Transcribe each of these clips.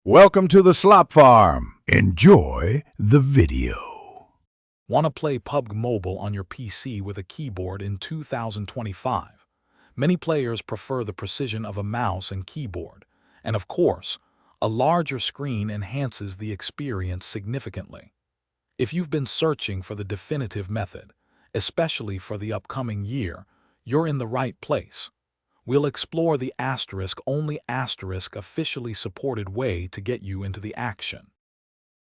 Welcome to the Slop Farm. Enjoy the video. Want to play PUBG Mobile on your PC with a keyboard in 2025? Many players prefer the precision of a mouse and keyboard, and of course, a larger screen enhances the experience significantly. If you've been searching for the definitive method, especially for the upcoming year, you're in the right place. We'll explore the only officially supported way to get you into the action.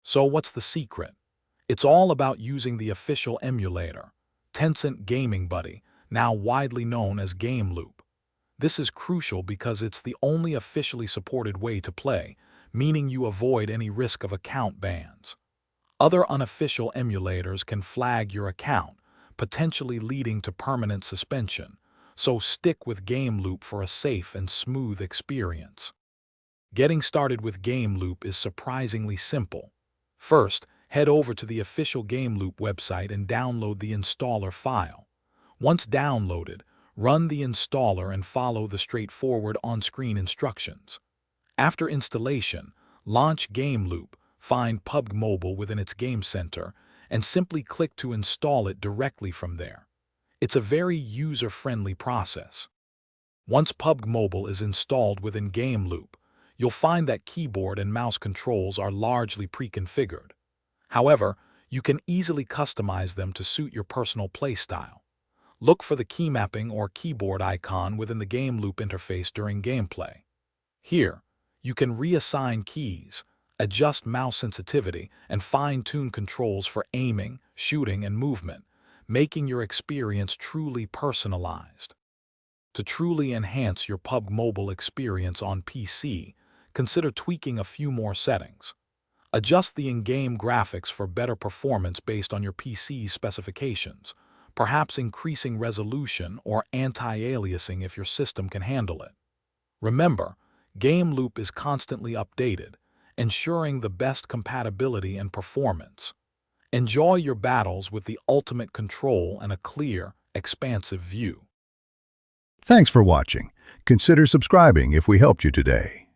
So what's the secret? It's all about using the official emulator, Tencent Gaming Buddy, now widely known as Game Loop. This is crucial because it's the only officially supported way to play, meaning you avoid any risk of account bans. Other unofficial emulators can flag your account, potentially leading to permanent suspension, so stick with Game Loop for a safe and smooth experience. Getting started with Game Loop is surprisingly simple. First, head over to the official Game Loop website and download the installer file. Once downloaded, run the installer and follow the straightforward on-screen instructions. After installation, launch Game Loop, find PUBG Mobile within its game center, and simply click to install it directly from there. It's a very user-friendly process. Once PUBG Mobile is installed within Game Loop, you'll find that keyboard and mouse controls are largely pre-configured. However, you can easily customize them to suit your personal playstyle. Look for the key mapping or keyboard icon within the Game Loop interface during gameplay. Here, you can reassign keys, adjust mouse sensitivity, and fine-tune controls for aiming, shooting, and movement, making your experience truly personalized. To truly enhance your PUBG Mobile experience on PC, consider tweaking a few more settings. Adjust the in-game graphics for better performance based on your PC's specifications, perhaps increasing resolution or anti-aliasing if your system can handle it. Remember, Game Loop is constantly updated, ensuring the best compatibility and performance. Enjoy your battles with the ultimate control and a clear, expansive view. Thanks for watching. Consider subscribing if we helped you today.